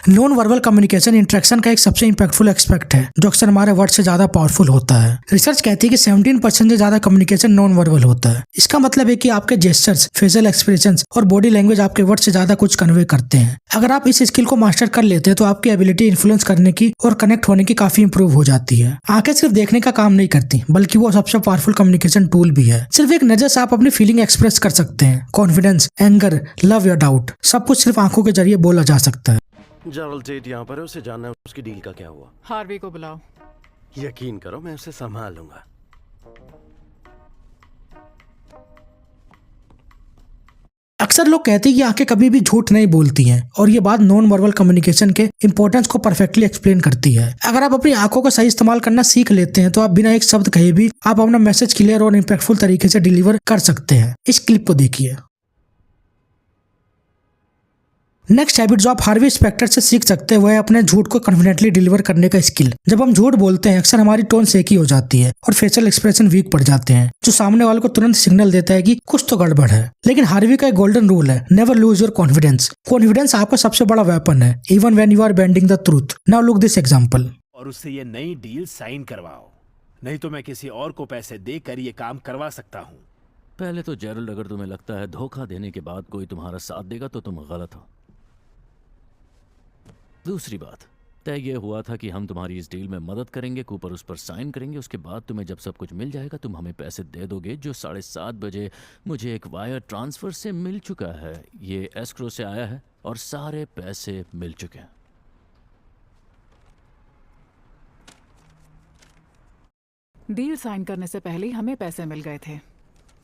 Non verbal communication interaction का एक सबसे इंपैक्टफुल एक्सपेक्ट है जो अक्सर हमारे वर्ड से ज्यादा पावरफुल होता है। रिसर्च कहती है कि 17% से ज्यादा कम्युनिकेशन नॉन वर्बल होता है। इसका मतलब है कि आपके जेस्चर्स, फेशियल एक्सप्रेशंस और बॉडी लैंग्वेज आपके वर्ड से ज्यादा कुछ कन्वे करते हैं। अगर आप इस स्किल को मास्टर कर लेते हैं तो आपकी एबिलिटी इन्फ्लुएंस करने की और कनेक्ट होने की काफी इंप्रूव हो जाती है। आंखें सिर्फ देखने का काम नहीं करती बल्कि वो सबसे पावरफुल कम्युनिकेशन टूल भी है। सिर्फ एक नजर से आप अपनी फीलिंग एक्सप्रेस कर सकते हैं। कॉन्फिडेंस, एंगर, लव या डाउट, सब कुछ सिर्फ आंखों के जरिए बोला जा सकता है। जरल टेट यहाँ पर है, उसे जानना है उसकी डील का क्या हुआ। हार्वी को बुलाओ। यकीन करो मैं उसे संभाल लूंगा। अक्सर लोग कहते हैं कि आंखें कभी भी झूठ नहीं बोलती हैं और ये बात नॉन वर्बल कम्युनिकेशन के इंपॉर्टेंस को परफेक्टली एक्सप्लेन करती है। अगर आप अपनी आंखों का सही इस्तेमाल करना सीख लेते हैं तो आप बिना एक शब्द कहे भी आप अपना मैसेज क्लियर और इंपैक्टफुल तरीके से डिलीवर कर सकते हैं। इस क्लिप को देखिए। नेक्स्ट हैबिट जो आप हार्वी स्पेक्टर से सीख सकते हैं वह है अपने झूठ को कॉन्फिडेंटली डिलीवर करने का स्किल। जब हम झूठ बोलते हैं अक्सर हमारी टोन सेकी हो जाती है और फेशियल एक्सप्रेशन वीक पड़ जाते हैं जो सामने वाले को तुरंत सिग्नल देता है कि कुछ तो गड़बड़ है। लेकिन हार्वी का एक गोल्डन रूल है, never lose your confidence. Confidence आपका सबसे बड़ा वेपन है, even when you are bending the truth. Now look this example. और उससे ये नई डील साइन करवाओ, नहीं तो मैं किसी और को पैसे देकर ये काम करवा सकता हूँ। पहले तो जेरल्ड, अगर तुम्हें लगता है धोखा देने के बाद कोई तुम्हारा साथ देगा तो तुम गलत हो। दूसरी बात, तय ये हुआ था कि हम तुम्हारी इस डील में मदद करेंगे, कूपर उस पर साइन करेंगे, उसके बाद तुम्हें जब सब कुछ मिल जाएगा तुम हमें पैसे दे दोगे जो 7:30 बजे मुझे एक वायर ट्रांसफर से मिल चुका है। ये एस्क्रो से आया है और सारे पैसे मिल चुके हैं। डील साइन करने से पहले ही हमें पैसे मिल गए थे।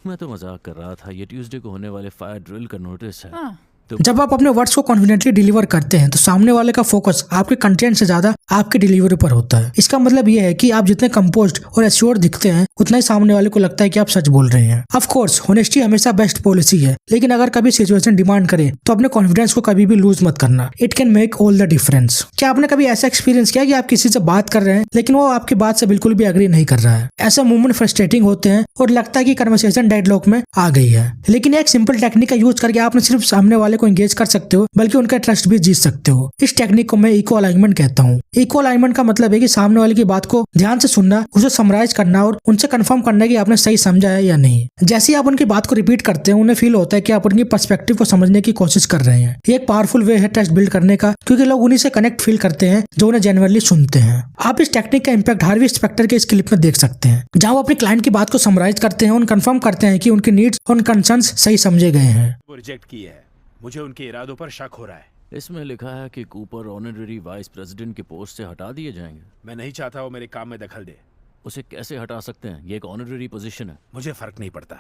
मैं तो मजाक कर रहा था। ये ट्यूसडे को होने वाले फायर ड्रिल का नोटिस है। हाँ। जब आप अपने वर्ड्स को कॉन्फिडेंटली डिलीवर करते हैं तो सामने वाले का फोकस आपके कंटेंट से ज्यादा आपके डिलीवरी पर होता है। इसका मतलब यह है कि आप जितने कंपोज्ड और एश्योर्ड दिखते हैं उतना ही सामने वाले को लगता है कि आप सच बोल रहे हैं। ऑफ कोर्स होनेस्टी हमेशा बेस्ट पॉलिसी है, लेकिन अगर कभी सिचुएशन डिमांड करे तो अपने कॉन्फिडेंस को कभी भी लूज मत करना। It can make all the difference. क्या आपने कभी ऐसा एक्सपीरियंस किया कि आप किसी से बात कर रहे हैं लेकिन वो आपकी बात से बिल्कुल भी एग्री नहीं कर रहा है? ऐसे मूवमेंट फ्रस्ट्रेटिंग होते हैं और लगता है कि कन्वर्सेशन डेडलॉक में आ गई है। लेकिन एक सिंपल टेक्निक का यूज करके आप न सिर्फ सामने वाले को एंगेज कर सकते हो बल्कि उनका ट्रस्ट भी जीत सकते हो। इस टेक्निक को मैं इको अलाइनमेंट कहता हूँ। इको अलाइनमेंट का मतलब है कि सामने वाले की बात को ध्यान से सुनना, उसे समराइज करना और उनसे कंफर्म करना कि आपने सही समझा है या नहीं। जैसे ही आप उनकी बात को रिपीट करते हैं उन्हें फील होता है कि आप उनकी पर्सपेक्टिव को समझने की कोशिश कर रहे हैं। ये एक पावरफुल वे है ट्रस्ट बिल्ड करने का, क्योंकि लोग उन्हीं से कनेक्ट फील करते हैं जो उन्हें जेन्युइनली सुनते हैं। आप इस टेक्निक का इंपैक्ट हार्वी स्पेक्टर के इस क्लिप में देख सकते हैं, जहाँ वो अपने क्लाइंट की बात को समराइज करते हैं और कंफर्म करते हैं कि उनकी नीड्स और कंसर्न्स सही समझे गए हैं। वो रिजेक्ट की है, मुझे उनके इरादों पर शक हो रहा है। इसमें लिखा है कि कूपर ऑनररी वाइस प्रेसिडेंट के पोस्ट से हटा दिए जाएंगे। मैं नहीं चाहता वो मेरे काम में दखल दे। उसे कैसे हटा सकते हैं? ये एक ऑनररी पोजीशन है। मुझे फर्क नहीं पड़ता।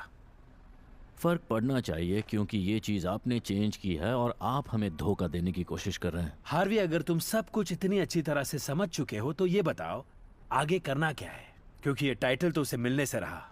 फर्क पड़ना चाहिए क्योंकि ये चीज आपने चेंज की है और आप हमें धोखा देने की कोशिश कर रहे हैं। हार्वी, अगर तुम सब कुछ इतनी अच्छी तरह से समझ चुके हो तो ये बताओ आगे करना क्या है, क्योंकि ये टाइटल तो उसे मिलने से रहा।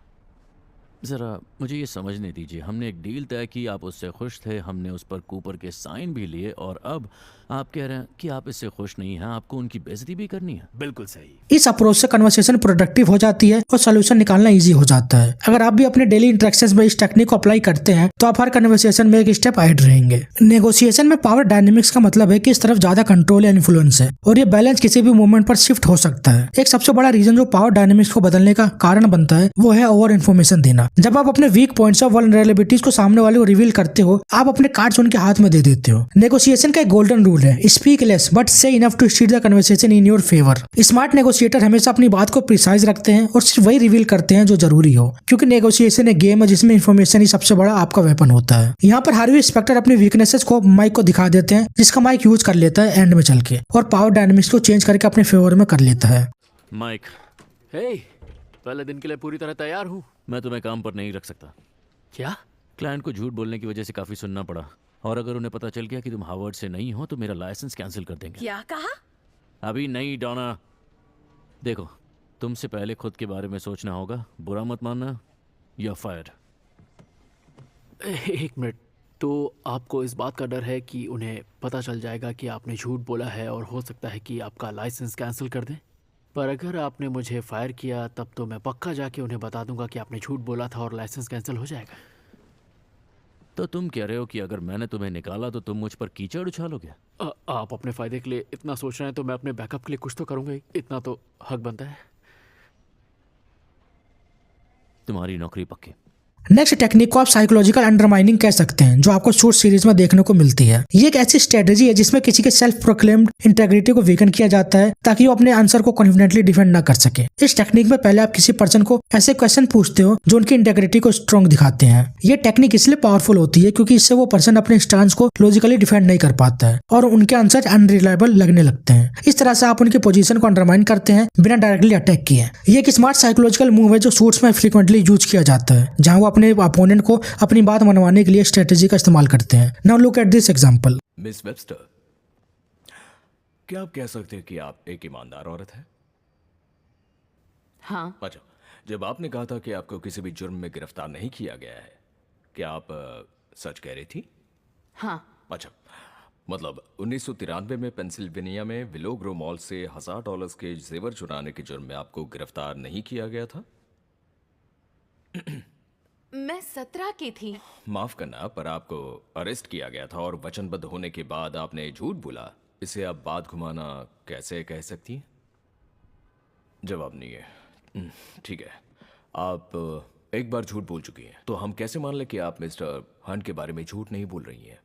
जरा मुझे ये समझने दीजिए, हमने एक डील तय की, आप उससे खुश थे, हमने उस पर कूपर के साइन भी लिए और अब आप कह रहे हैं कि आप इससे खुश नहीं हैं, आपको उनकी बेइज्जती भी करनी है। बिल्कुल सही। इस अप्रोच से कन्वर्सेशन प्रोडक्टिव हो जाती है और सोल्यूशन निकालना इजी हो जाता है। अगर आप भी अपने डेली इंटरेक्शंस में इस टेक्निक को अप्लाई करते हैं तो आप हर कन्वर्सेशन में एक स्टेप अहेड रहेंगे। नेगोशिएशन में पावर डायनेमिक्स का मतलब है कि इस तरफ ज्यादा कंट्रोल या इन्फ्लुएंस है और ये बैलेंस किसी भी मूवमेंट पर शिफ्ट हो सकता है। एक सबसे बड़ा रीजन जो पावर डायनेमिक्स को बदलने का कारण बनता है वो है ओवर इन्फॉर्मेशन देना। जब आप अपने वीक पॉइंट्स और वल्नरेबिलिटीज को सामने वाले को रिवील करते हो, आप अपने कार्ड्स उनके हाथ में दे देते हो। नेगोशिएशन का एक गोल्डन रूल है, speak less but say enough to steer the conversation in your favour. Smart negotiator हमेशा अपनी बात को प्रिसाइज रखते हैं और सिर्फ वही रिवील करते हैं जो जरूरी हो, क्योंकि नेगोशिएशन एक गेम है जिसमें इन्फॉर्मेशन ही सबसे बड़ा आपका वेपन होता है। यहाँ पर हार्वी स्पेक्टर अपनी वीकनेसेस को माइक को दिखा देते हैं, जिसका माइक यूज कर लेता है एंड में चल के और पावर डायनेमिक्स को चेंज करके अपने फेवर में कर लेता है। माइक, हे, पहले दिन के लिए पूरी तरह तैयार हूँ। मैं तुम्हें काम पर नहीं रख सकता। क्या? क्लाइंट को झूठ बोलने की वजह से काफी सुनना पड़ा और अगर उन्हें पता चल गया कि तुम हार्वर्ड से नहीं हो तो मेरा लाइसेंस कैंसिल कर देंगे। क्या कहा? अभी नहीं डोना, देखो तुमसे पहले खुद के बारे में सोचना होगा। बुरा मत मानना, यू आर फायर्ड। एक मिनट, तो आपको इस बात का डर है कि उन्हें पता चल जाएगा कि आपने झूठ बोला है और हो सकता है कि आपका लाइसेंस कैंसिल कर दें? पर अगर आपने मुझे फायर किया तब तो मैं पक्का जाके उन्हें बता दूंगा कि आपने झूठ बोला था और लाइसेंस कैंसिल हो जाएगा। तो तुम कह रहे हो कि अगर मैंने तुम्हें निकाला तो तुम मुझ पर कीचड़ उछालोगे? आप अपने फायदे के लिए इतना सोच रहे हैं तो मैं अपने बैकअप के लिए कुछ तो करूंगा ही। इतना तो हक बनता है। तुम्हारी नौकरी पक्की। नेक्स्ट टेक्निक को आप साइकोलॉजिकल अंडरमाइनिंग कह सकते हैं, जो आपको शूट सीरीज में देखने को मिलती है। ये एक ऐसी स्ट्रेटेजी है जिसमें किसी के सेल्फ प्रोक्लेम्ड इंटेग्रिटी को वीकन किया जाता है ताकि वो अपने आंसर को कॉन्फिडेंटली डिफेंड ना कर सके। इस टेक्निक में पहले आप किसी पर्सन को ऐसे क्वेश्चन पूछते हो जो उनकी इंटेग्रिटी को स्ट्रॉन्ग दिखाते हैं। ये टेक्निक इसलिए पावरफुल होती है क्योंकि इससे वो पर्सन अपने स्टांस को लॉजिकली डिफेंड नहीं कर पाता है और उनके आंसर अनरिलायबल लगने लगते हैं। इस तरह से आप उनकी पोजीशन को अंडरमाइन करते हैं बिना डायरेक्टली अटैक किए। ये एक स्मार्ट साइकोलॉजिकल मूव है जो सूट्स में फ्रीक्वेंटली यूज किया जाता है, जहां वो अपने अपोनेंट को अपनी बात मनवाने के लिए स्ट्रेटेजी का इस्तेमाल करते हैं। Now look at this example. Miss Webster, क्या आप कह सकते हैं कि आप एक ईमानदार औरत हैं? हाँ। अच्छा, जब आपने कहा था कि आपको किसी भी जुर्म में गिरफ्तार नहीं किया गया है, क्या आप सच कह रही थी? हाँ। अच्छा, मतलब 1993 में पेंसिल्वेनिया में विलो ग्रो मॉल से $1000 के जेवर चुराने के जुर्म में आपको गिरफ्तार नहीं किया गया था? मैं 17 की थी। माफ करना, पर आपको अरेस्ट किया गया था और वचनबद्ध होने के बाद आपने झूठ बोला। इसे आप बात घुमाना कैसे कह सकती हैं? जवाब नहीं है। ठीक है, आप एक बार झूठ बोल चुकी हैं, तो हम कैसे मान लें कि आप मिस्टर हंट के बारे में झूठ नहीं बोल रही हैं?